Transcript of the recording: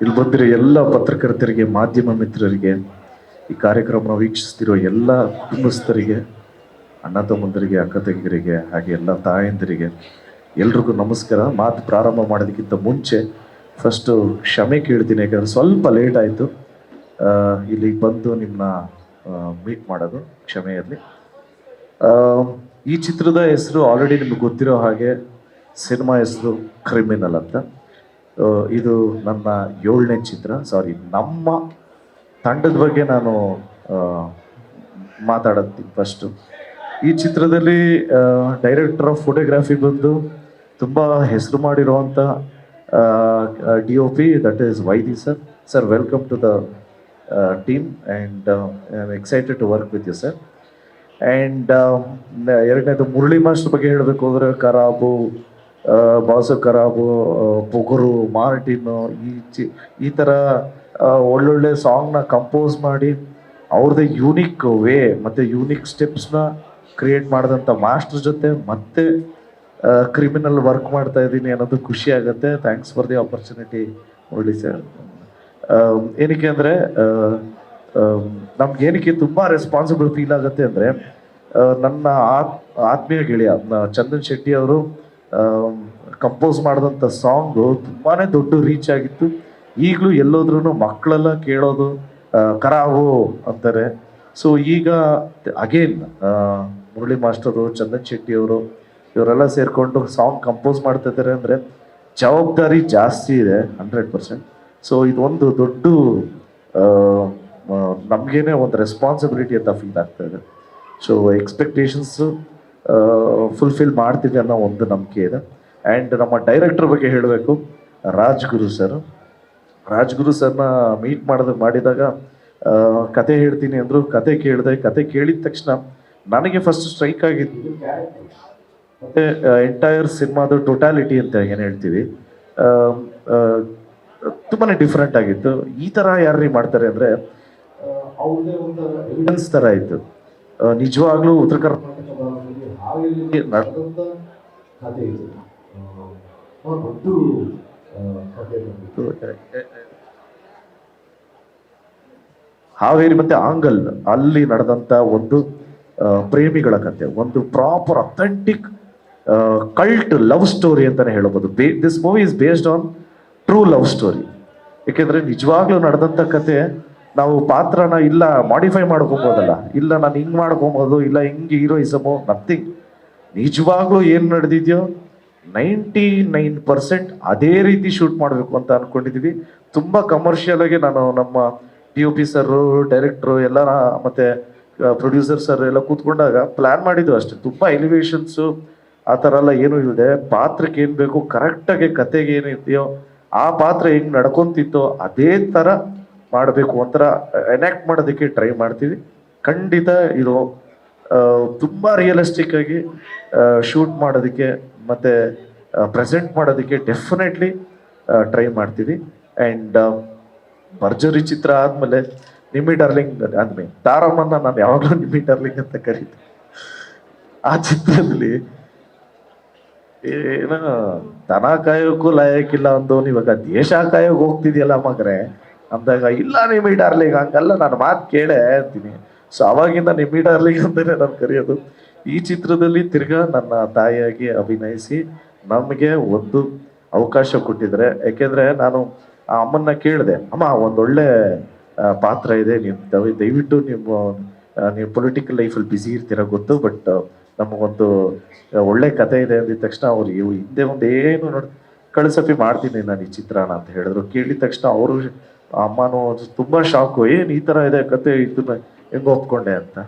ಇಲ್ಲಿ ಬಂದಿರೋ ಎಲ್ಲ ಪತ್ರಕರ್ತರಿಗೆ, ಮಾಧ್ಯಮ ಮಿತ್ರರಿಗೆ, ಈ ಕಾರ್ಯಕ್ರಮ ವೀಕ್ಷಿಸ್ತಿರೋ ಎಲ್ಲ ಕುಟುಂಬಸ್ಥರಿಗೆ, ಅಣ್ಣ ತಮ್ಮಂದರಿಗೆ, ಅಕ್ಕ ತಂಗಿಯರಿಗೆ, ಹಾಗೆ ಎಲ್ಲ ತಾಯಂದಿರಿಗೆ ಎಲ್ರಿಗೂ ನಮಸ್ಕಾರ. ಮಾತು ಪ್ರಾರಂಭ ಮಾಡೋದಕ್ಕಿಂತ ಮುಂಚೆ ಫಸ್ಟು ಕ್ಷಮೆ ಕೇಳ್ತೀನಿ, ಯಾಕಂದರೆ ಸ್ವಲ್ಪ ಲೇಟ್ ಆಯಿತು ಇಲ್ಲಿಗೆ ಬಂದು ನಿಮ್ಮನ್ನ ಮೀಟ್ ಮಾಡೋದು. ಕ್ಷಮೆ ಇರಲಿ. ಈ ಚಿತ್ರದ ಹೆಸರು ಆಲ್ರೆಡಿ ನಿಮ್ಗೆ ಗೊತ್ತಿರೋ ಹಾಗೆ, ಸಿನಿಮಾ ಹೆಸರು ಕ್ರಿಮಿನಲ್ ಅಂತ. ಇದು ನನ್ನ 7ನೇ ಚಿತ್ರ. ನಮ್ಮ ತಂಡದ ಬಗ್ಗೆ ನಾನು ಮಾತಾಡತ್ತೀನಿ ಫಸ್ಟು. ಈ ಚಿತ್ರದಲ್ಲಿ ಡೈರೆಕ್ಟರ್ ಆಫ್ ಫೋಟೋಗ್ರಾಫಿ ಬಂದು ತುಂಬ ಹೆಸರು ಮಾಡಿರುವಂಥ DOP, that is Vaidi sir. Sir, welcome to the team and I am excited to work with you sir. And ಎರಡನೇದು ಮುರಳಿ ಮಾಸ್ಟರ್ ಬಗ್ಗೆ ಹೇಳಬೇಕು ಅಂದರೆ, ಖರಾಬು, ಬಾಸು ಖರಾಬು, ಪೊಗರು, ಮಾರ್ಟಿನು, ಈ ಥರ ಒಳ್ಳೊಳ್ಳೆ ಸಾಂಗ್ನ ಕಂಪೋಸ್ ಮಾಡಿ ಅವ್ರದ್ದೇ ಯೂನಿಕ್ ವೇ ಮತ್ತು ಯೂನಿಕ್ ಸ್ಟೆಪ್ಸ್ನ ಕ್ರಿಯೇಟ್ ಮಾಡಿದಂಥ ಮಾಸ್ಟರ್ ಜೊತೆ ಮತ್ತೆ ಕ್ರಿಮಿನಲ್ ವರ್ಕ್ ಮಾಡ್ತಾ ಇದ್ದೀನಿ ಅನ್ನೋದು ಖುಷಿ ಆಗುತ್ತೆ. Thanks for the opportunity Murali sir. ಏನಕ್ಕೆ ಅಂದರೆ ನಮ್ಗೆ ಏನಕ್ಕೆ ತುಂಬ ರೆಸ್ಪಾನ್ಸಿಬಲ್ ಫೀಲ್ ಆಗುತ್ತೆ ಅಂದರೆ, ನನ್ನ ಆತ್ಮೀಯ ಗೆಳೆಯ ಚಂದನ್ ಶೆಟ್ಟಿ ಅವರು ಕಂಪೋಸ್ ಮಾಡಿದಂಥ ಸಾಂಗು ತುಂಬಾ ದೊಡ್ಡ ರೀಚ್ ಆಗಿತ್ತು. ಈಗಲೂ ಎಲ್ಲೋದ್ರೂ ಮಕ್ಕಳೆಲ್ಲ ಕೇಳೋದು ಖರಾಬು ಅಂತಾರೆ. ಸೊ ಈಗ ಅಗೇನ್ ಮುರಳಿ ಮಾಸ್ಟರು, ಚಂದನ್ ಶೆಟ್ಟಿ ಅವರು, ಇವರೆಲ್ಲ ಸೇರಿಕೊಂಡು ಸಾಂಗ್ ಕಂಪೋಸ್ ಮಾಡ್ತಾ ಇದ್ದಾರೆ ಅಂದರೆ ಜವಾಬ್ದಾರಿ ಜಾಸ್ತಿ ಇದೆ, 100%. ಸೊ ಇದೊಂದು ದೊಡ್ಡ ನಮಗೇನೆ ಒಂದು ರೆಸ್ಪಾನ್ಸಿಬಿಲಿಟಿ ಅಂತ ಫೀಲ್ ಆಗ್ತಾ ಇದೆ. ಸೊ ಎಕ್ಸ್ಪೆಕ್ಟೇಷನ್ಸು ಫುಲ್ಫಿಲ್ ಮಾಡ್ತೀವಿ ಅನ್ನೋ ಒಂದು ನಂಬಿಕೆ ಇದೆ. ಆ್ಯಂಡ್ ನಮ್ಮ ಡೈರೆಕ್ಟರ್ ಬಗ್ಗೆ ಹೇಳಬೇಕು, ರಾಜ್ಗುರು ಸರ್ನ ಮೀಟ್ ಮಾಡಿದಾಗ ಕತೆ ಹೇಳ್ತೀನಿ ಅಂದರು. ಕತೆ ಕೇಳಿದೆ. ಕತೆ ಕೇಳಿದ ತಕ್ಷಣ ನನಗೆ ಫಸ್ಟ್ ಸ್ಟ್ರೈಕ್ ಆಗಿದ್ದು ಮತ್ತು ಎಂಟೈರ್ ಸಿನಿಮಾದ ಟೋಟಾಲಿಟಿ ಅಂತ ಏನು ಹೇಳ್ತೀವಿ, ತುಂಬಾ ಡಿಫ್ರೆಂಟ್ ಆಗಿತ್ತು. ಈ ಥರ ಯಾರು ಮಾಡ್ತಾರೆ ಅಂದರೆ ಅವ್ರದ್ದೇ ಒಂದು ಎವಿಡೆನ್ಸ್ ಥರ ಇತ್ತು. ನಿಜವಾಗ್ಲೂ ಉತ್ತರ ಕರ್ನಾಟಕದಲ್ಲಿ ನಡೆದಂಥ ಕಥೆ ಇದು. ಹಾವೇರಿ ಮತ್ತೆ ಆಂಗಲ್ ಅಲ್ಲಿ ನಡೆದಂಥ ಒಂದು ಪ್ರೇಮಿಗಳ ಕಥೆ, ಒಂದು proper authentic cult love story ಅಂತಾನೆ ಹೇಳ್ಬೋದು. This movie is based on true love story. ಯಾಕೆಂದ್ರೆ ನಿಜವಾಗ್ಲೂ ನಡೆದಂಥ ಕತೆ. ನಾವು ಪಾತ್ರನ ಇಲ್ಲ ಮಾಡಿಫೈ ಮಾಡ್ಕೊಬೋದಲ್ಲ, ಇಲ್ಲ ನಾನು ಹಿಂಗೆ ಮಾಡ್ಕೊಬೋದು, ಇಲ್ಲ ಹಿಂಗೆ ಹೀರೋಯಿಸಮು, ನಥಿಂಗ್. ನಿಜವಾಗ್ಲೂ ಏನು ನಡೆದಿದೆಯೋ 99% ಅದೇ ರೀತಿ ಶೂಟ್ ಮಾಡಬೇಕು ಅಂತ ಅನ್ಕೊಂಡಿದ್ದೀವಿ. ತುಂಬ ಕಮರ್ಷಿಯಲ್ ಆಗಿ ನಾನು ನಮ್ಮ DOP ಸರ್, ಡೈರೆಕ್ಟ್ರು ಎಲ್ಲ ಮತ್ತೆ ಪ್ರೊಡ್ಯೂಸರ್ ಸರ್ ಎಲ್ಲ ಕೂತ್ಕೊಂಡಾಗ ಪ್ಲ್ಯಾನ್ ಮಾಡಿದ್ವು ಅಷ್ಟೇ. ತುಂಬ ಎಲಿವೇಶನ್ಸು ಆ ಥರ ಎಲ್ಲ ಏನೂ ಇಲ್ಲದೆ, ಪಾತ್ರಕ್ಕೆ ಏನು ಬೇಕು ಕರೆಕ್ಟಾಗಿ, ಕತೆಗೆ ಏನಿದೆಯೋ ಆ ಪಾತ್ರ ಹೆಂಗೆ ನಡ್ಕೊತಿತ್ತೋ ಅದೇ ಥರ ಮಾಡಬೇಕು, ಒಂಥರ ಎನಾಕ್ಟ್ ಮಾಡೋದಕ್ಕೆ ಟ್ರೈ ಮಾಡ್ತೀವಿ. ಖಂಡಿತ ಇದು ತುಂಬ ರಿಯಲಿಸ್ಟಿಕ್ ಆಗಿ ಶೂಟ್ ಮಾಡೋದಕ್ಕೆ ಮತ್ತು ಪ್ರೆಸೆಂಟ್ ಮಾಡೋದಕ್ಕೆ ಡೆಫಿನೆಟ್ಲಿ ಟ್ರೈ ಮಾಡ್ತೀವಿ. ಆ್ಯಂಡ್ ಭರ್ಜರಿ ಚಿತ್ರ ಆದಮೇಲೆ ನಿಮ್ಮಿ ಡಾರ್ಲಿಂಗ್ ಆದ್ಮೇಲೆ ತಾರಮ್ಮನ್ನ ನಾನು ಯಾವಾಗಲೂ ನಿಮ್ಮಿ ಡಾರ್ಲಿಂಗ್ ಅಂತ ಕರೀತೀನಿ. ಆ ಚಿತ್ರದಲ್ಲಿ ಏನ ದನ ಕಾಯೋಕ್ಕೂ ಲಾಯಕ್ಕಿಲ್ಲ ಅಂದವನು ಇವಾಗ ದೇಶ ಕಾಯೋಕೆ ಹೋಗ್ತಿದ್ಯಲ್ಲ ಮಗ್ರೆ ಅಂದಾಗ, ಇಲ್ಲ ನಿಮ್ಮಿ ಡಾರ್ಲಿಂಗ್ ಹಂಗಲ್ಲ, ನಾನು ಮಾತು ಕೇಳೇ ಅಂತೀನಿ. ಸೊ ಅವಾಗಿಂದ ನಿಮ್ಮಿ ಡಾರ್ಲಿಂಗ್ ಅಂತಲೇ ನಾನು ಕರೆಯೋದು. ಈ ಚಿತ್ರದಲ್ಲಿ ತಿರ್ಗಾ ನನ್ನ ತಾಯಿಯಾಗಿ ಅಭಿನಯಿಸಿ ನಮಗೆ ಒಂದು ಅವಕಾಶ ಕೊಟ್ಟಿದ್ದಾರೆ. ಯಾಕೆಂದರೆ ನಾನು ಆ ಅಮ್ಮನ್ನ ಕೇಳಿದೆ, ಅಮ್ಮ ಒಂದೊಳ್ಳೆ ಪಾತ್ರ ಇದೆ, ನೀವು ದಯವಿಟ್ಟು ನೀವು ಪೊಲಿಟಿಕಲ್ ಲೈಫಲ್ಲಿ ಬ್ಯುಸಿ ಇರ್ತೀರ ಗೊತ್ತು, ಬಟ್ ನಮಗೊಂದು ಒಳ್ಳೆ ಕತೆ ಇದೆ ಅಂದಿದ ತಕ್ಷಣ ಅವ್ರು ಹಿಂದೆ ಒಂದು ಏನು ಕಳಿಸಫಿ ಮಾಡ್ತೀನಿ ನಾನು ಈ ಚಿತ್ರನ ಅಂತ ಹೇಳಿದ್ರು. ಕೇಳಿದ ತಕ್ಷಣ ಅವರು ಅಮ್ಮನೂ ತುಂಬ ಶಾಕು, ಏನು ಈ ಥರ ಇದೆ ಕತೆ, ಇದನ್ನ ಹೆಂಗೆ ಒಪ್ಕೊಂಡೆ ಅಂತ.